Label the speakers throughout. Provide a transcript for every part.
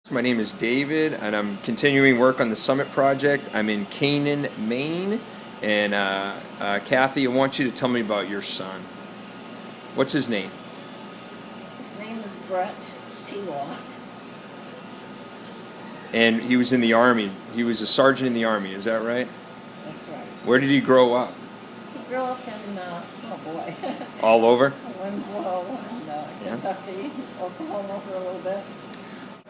Speaker 1: My name is David, and I'm continuing work on the Summit project. I'm in Canaan, Maine, and Kathy, I want you to tell me about your son. What's his name?
Speaker 2: His name is Brett Pelotte.
Speaker 1: And he was in the Army. He was a sergeant in the Army, is that right?
Speaker 2: That's right.
Speaker 1: Where did he grow up?
Speaker 2: He grew up in, oh boy,
Speaker 1: All over?
Speaker 2: Winslow and Kentucky, Oklahoma for a little bit.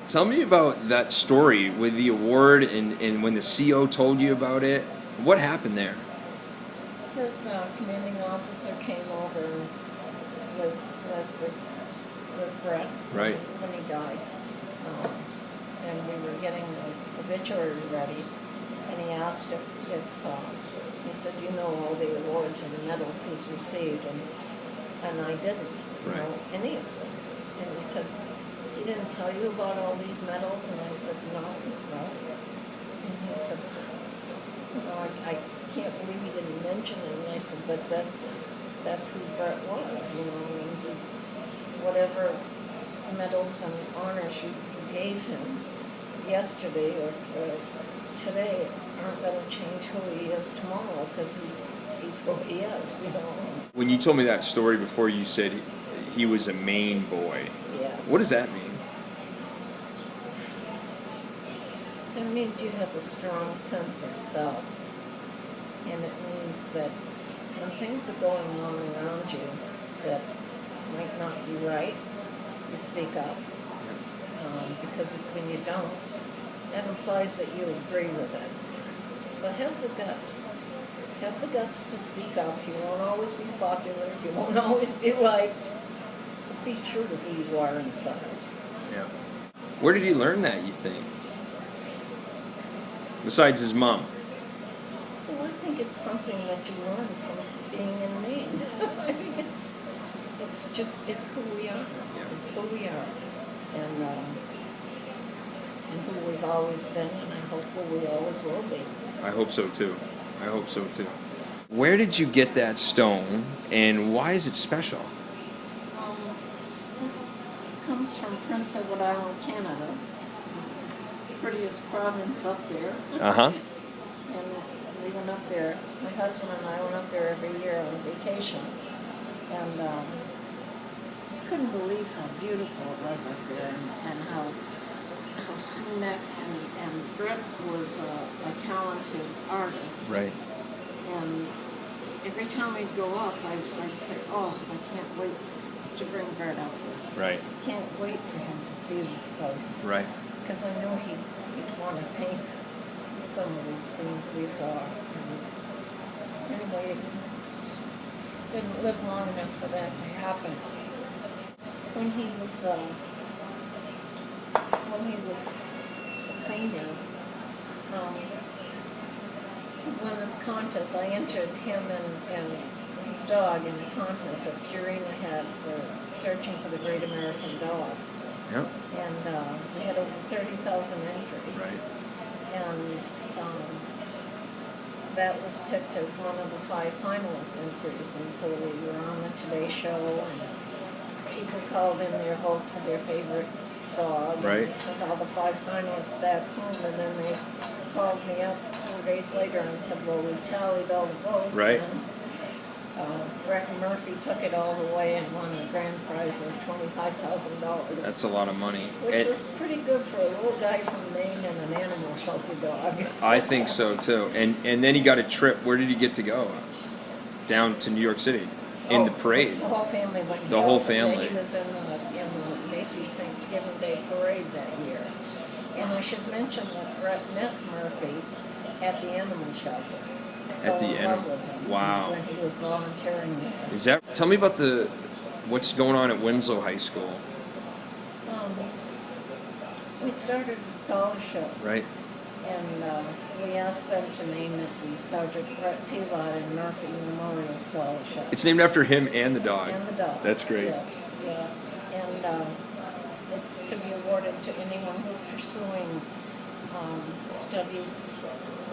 Speaker 1: Tell me about that story with the award and when the CO told you about it. What happened there?
Speaker 2: His commanding officer came over with Brett
Speaker 1: Right.
Speaker 2: when he died. And we were getting the obituary ready, and he asked if he said, you know all the awards and medals he's received, and I didn't know any of them. And he said, he didn't tell you about all these medals? And I said, no. And he said, I can't believe he didn't mention it. And I said, but that's who Brett was, I mean, whatever medals and honors you gave him yesterday or today aren't going to change who he is tomorrow, because he's who he is,
Speaker 1: When you told me that story before, you said he was a Maine boy.
Speaker 2: Yeah.
Speaker 1: What does that mean?
Speaker 2: It means you have a strong sense of self, and it means that when things are going on around you that might not be right, you speak up, because when you don't, that implies that you agree with it. So have the guts. Have the guts to speak up. You won't always be popular. You won't always be liked. But be true to who you are inside.
Speaker 1: Yeah. Where did he learn that, you think? Besides his mom.
Speaker 2: Well, I think it's something that you learn from being in Maine. I think it's who we are.
Speaker 1: Yeah.
Speaker 2: It's who we are. And who we've always been, and I hope who we always will be.
Speaker 1: I hope so too. Where did you get that stone, and why is it special?
Speaker 2: This comes from Prince Edward Island, Canada, the prettiest province up there.
Speaker 1: Uh-huh.
Speaker 2: And we went up there, my husband and I went up there every year on vacation, and just couldn't believe how beautiful it was up there, and how scenic, and Brett was a talented artist.
Speaker 1: Right.
Speaker 2: And every time we'd go up, I'd say, oh, I can't wait to bring Brett up here.
Speaker 1: Right.
Speaker 2: Can't wait for him to see this place.
Speaker 1: Right.
Speaker 2: Because I know he'd want to paint some of these scenes we saw. And anyway, it didn't live long enough for that to happen. When he was a senior, won this contest. I entered him and his dog in a contest that Purina had for searching for the great American dog.
Speaker 1: Yep.
Speaker 2: And we had over 30,000 entries.
Speaker 1: Right.
Speaker 2: And that was picked as one of the 5 finalist entries. And so we were on the Today Show, and people called in their vote for their favorite dog.
Speaker 1: Right.
Speaker 2: And they sent all the 5 finalists back home, and then they called me up 4 days later and said, well, we've tallied all the votes.
Speaker 1: Right.
Speaker 2: And Brett Murphy took it all the way and won the grand prize of $25,000.
Speaker 1: That's a lot of money.
Speaker 2: Which was pretty good for a little guy from Maine and an animal shelter dog.
Speaker 1: I think so too. And then he got a trip. Where did he get to go? Down to New York City in the parade.
Speaker 2: The whole family went.
Speaker 1: The whole family.
Speaker 2: He was in the Macy's Thanksgiving Day parade that year. And I should mention that Brett met Murphy at the animal shelter.
Speaker 1: At the animal. Wow.
Speaker 2: When he was volunteering there.
Speaker 1: Is that? Tell me about what's going on at Winslow High School.
Speaker 2: We started a scholarship.
Speaker 1: Right.
Speaker 2: And we asked them to name it the Sergeant Brett Pelotte and Murphy Memorial Scholarship.
Speaker 1: It's named after him and the dog.
Speaker 2: And the dog.
Speaker 1: That's great.
Speaker 2: Yes, yeah. And it's to be awarded to anyone who's pursuing studies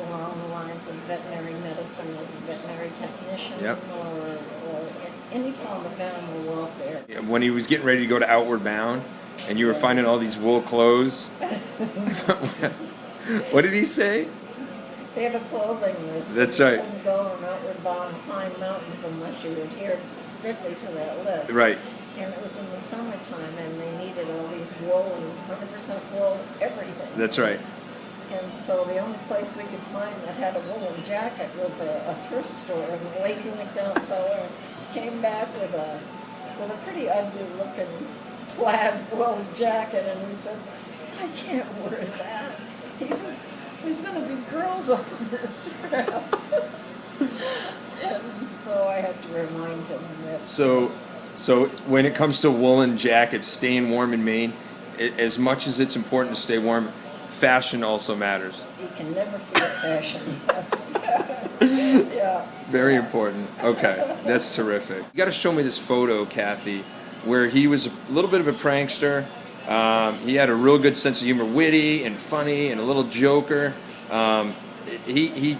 Speaker 2: along the lines of veterinary medicine as a veterinary technician.
Speaker 1: Yep.
Speaker 2: or any form of animal welfare.
Speaker 1: When he was getting ready to go to Outward Bound, and you were finding all these wool clothes. What did he say?
Speaker 2: They have a clothing list.
Speaker 1: That's
Speaker 2: You
Speaker 1: right.
Speaker 2: couldn't go on outward bound climb mountains unless you adhered strictly to that list.
Speaker 1: Right.
Speaker 2: And it was in the summertime, and they needed all these wool and 100% wool, everything.
Speaker 1: That's right.
Speaker 2: And so the only place we could find that had a woolen jacket was a thrift store in Lake Union, Cellar. Came back with a pretty ugly looking plaid wool jacket, and he said, "I can't wear that." He said, "There's going to be girls on this trip." And so I had to remind him that.
Speaker 1: So when it comes to woolen jackets, staying warm in Maine, as much as it's important to stay warm, fashion also matters.
Speaker 2: You can never feel fashion. Yes. Yeah.
Speaker 1: Very important. Okay, that's terrific. You got to show me this photo, Kathy, where he was a little bit of a prankster. He had a real good sense of humor, witty and funny, and a little joker. He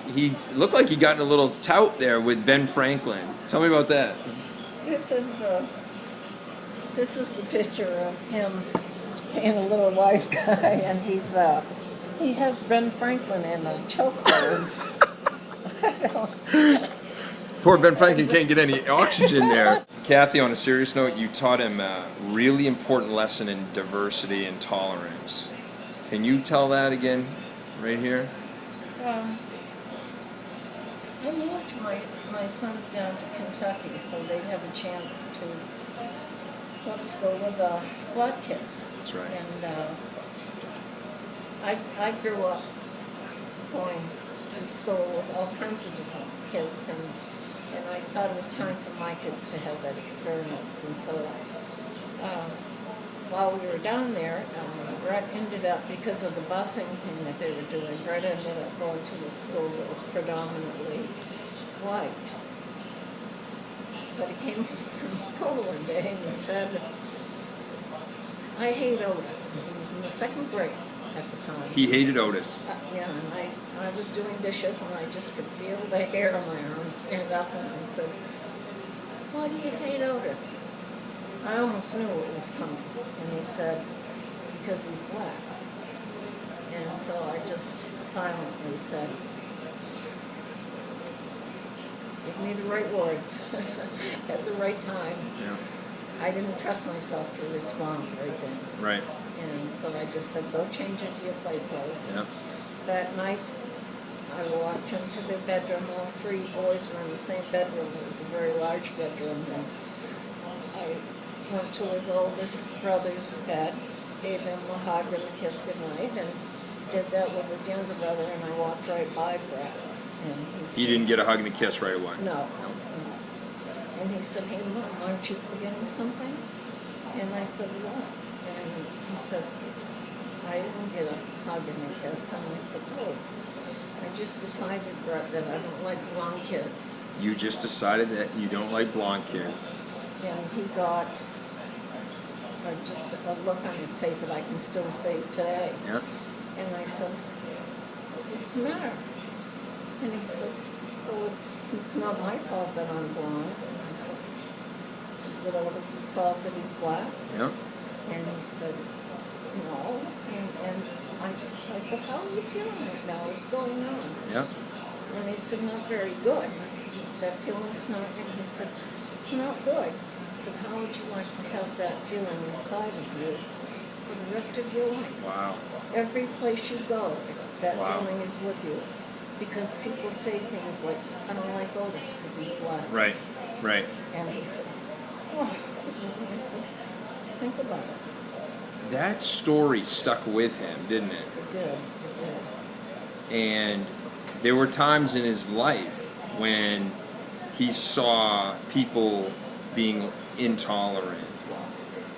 Speaker 1: looked like he got in a little tout there with Ben Franklin. Tell me about that.
Speaker 2: This is the picture of him being a little wise guy, and he has Ben Franklin in a chokehold.
Speaker 1: Poor Ben Franklin can't get any oxygen there. Kathy, on a serious note, you taught him a really important lesson in diversity and tolerance. Can you tell that again, right here?
Speaker 2: I moved my sons down to Kentucky so they'd have a chance to go to school with black kids.
Speaker 1: That's right.
Speaker 2: And I grew up going to school with all kinds of different kids, and I thought it was time for my kids to have that experience. And so while we were down there, Brett ended up, because of the busing thing that they were doing, Brett ended up going to a school that was predominantly white. But he came from school one day and he said, "I hate Otis." He was in the second grade at the time.
Speaker 1: He hated Otis.
Speaker 2: Yeah, and I was doing dishes and I just could feel the hair on my arm stand up, and I said, "Why do you hate Otis?" I almost knew it was coming. And he said, "Because he's black." And so I just silently said, "Give me the right words at the right time."
Speaker 1: Yeah.
Speaker 2: I didn't trust myself to respond right then.
Speaker 1: Right.
Speaker 2: And so I just said, "Go change into your play clothes."
Speaker 1: Yeah.
Speaker 2: That night, I walked into their bedroom. All three boys were in the same bedroom. It was a very large bedroom. And I went to his older brother's bed, gave him a hug and a kiss goodnight, and did that with his younger brother, and I walked right by Brett. And he said,
Speaker 1: You didn't get a hug and a kiss right away.
Speaker 2: No. And he said, "Hey, Mom, aren't you forgetting something?" And I said, "What?" And he said, "I didn't get a hug and a kiss." And I said, "Oh, I just decided, Brett, that I don't like blonde kids."
Speaker 1: You just decided that you don't like blonde kids.
Speaker 2: And he got just a look on his face that I can still see today.
Speaker 1: Yeah.
Speaker 2: And I said, "What's the matter?" And he said, "Oh, it's not my fault that I'm blonde." And I said, "Is it Otis's fault that he's black?"
Speaker 1: Yeah.
Speaker 2: And he said, "No." And I said, "How are you feeling right now? What's going on?"
Speaker 1: Yeah.
Speaker 2: And he said, "Not very good." And I said, "That feeling's not," and he said, "It's not good." I said, "How would you like to have that feeling inside of you for the rest of your life?
Speaker 1: Wow.
Speaker 2: Every place you go, that
Speaker 1: Wow.
Speaker 2: feeling is with you." Because people say things like, "I don't like Otis because he's black."
Speaker 1: Right. Right.
Speaker 2: And he said, "Oh." And I said, "Think about it."
Speaker 1: That story stuck with him, didn't it?
Speaker 2: It did. It did.
Speaker 1: And there were times in his life when he saw people being intolerant,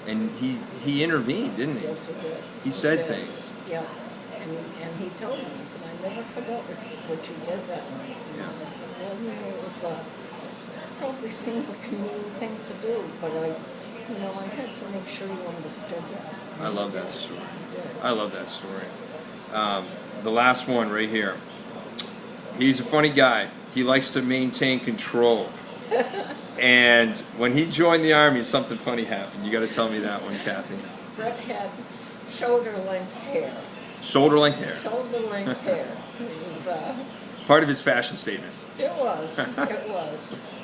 Speaker 1: and he intervened, didn't he?
Speaker 2: Yes, he did.
Speaker 1: He said
Speaker 2: did.
Speaker 1: things.
Speaker 2: Yeah. And he told me, he said, "I never forgot what you did that night." And
Speaker 1: Yeah.
Speaker 2: I said, "Well, you know, it's probably seems like a mean thing to do, but I had to make sure you understood that."
Speaker 1: I love that story.
Speaker 2: He did.
Speaker 1: I love that story. The last one right here. He's a funny guy. He likes to maintain control. And when he joined the Army, something funny happened. You got to tell me that one, Kathy.
Speaker 2: Brett had shoulder-length hair.
Speaker 1: Shoulder-length hair.
Speaker 2: Shoulder-length hair. It was,
Speaker 1: Part of his fashion statement.
Speaker 2: it was.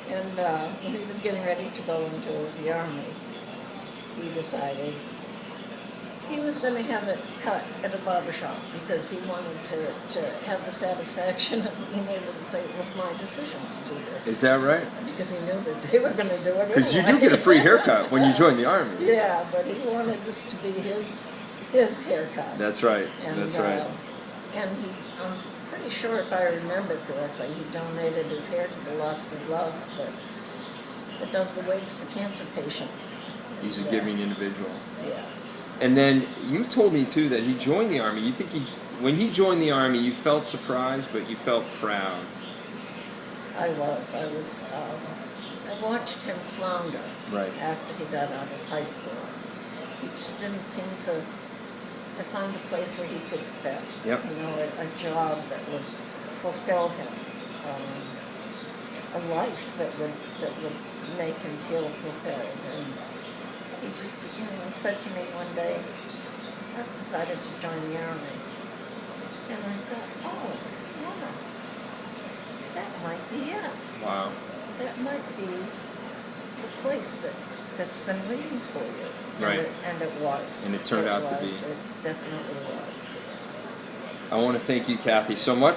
Speaker 2: And when he was getting ready to go into the Army, he decided he was going to have it cut at a barbershop because he wanted to have the satisfaction of being able to say it was my decision to do this.
Speaker 1: Is that right?
Speaker 2: Because he knew that they were going to do it
Speaker 1: Because you
Speaker 2: anyway.
Speaker 1: do get a free haircut when you join the Army.
Speaker 2: Yeah, but he wanted this to be his haircut.
Speaker 1: That's right.
Speaker 2: And,
Speaker 1: That's right.
Speaker 2: And I'm pretty sure, if I remember correctly, he donated his hair to the Locks of Love that does the wigs for cancer patients.
Speaker 1: He's a giving individual.
Speaker 2: Yeah.
Speaker 1: And then you told me too that he joined the Army. You think when he joined the Army, you felt surprised, but you felt proud.
Speaker 2: I was. I watched him flounder
Speaker 1: Right.
Speaker 2: after he got out of high school. He just didn't seem to find a place where he could fit.
Speaker 1: Yep.
Speaker 2: You know, a job that would fulfill him, a life that would make him feel fulfilled. And he just, he said to me one day, "I've decided to join the Army." And I thought, oh, yeah, that might be it.
Speaker 1: Wow.
Speaker 2: That might be the place that's been waiting for you.
Speaker 1: Right.
Speaker 2: And it was.
Speaker 1: And it turned out to be.
Speaker 2: It definitely was.
Speaker 1: I want to thank you, Kathy, so much.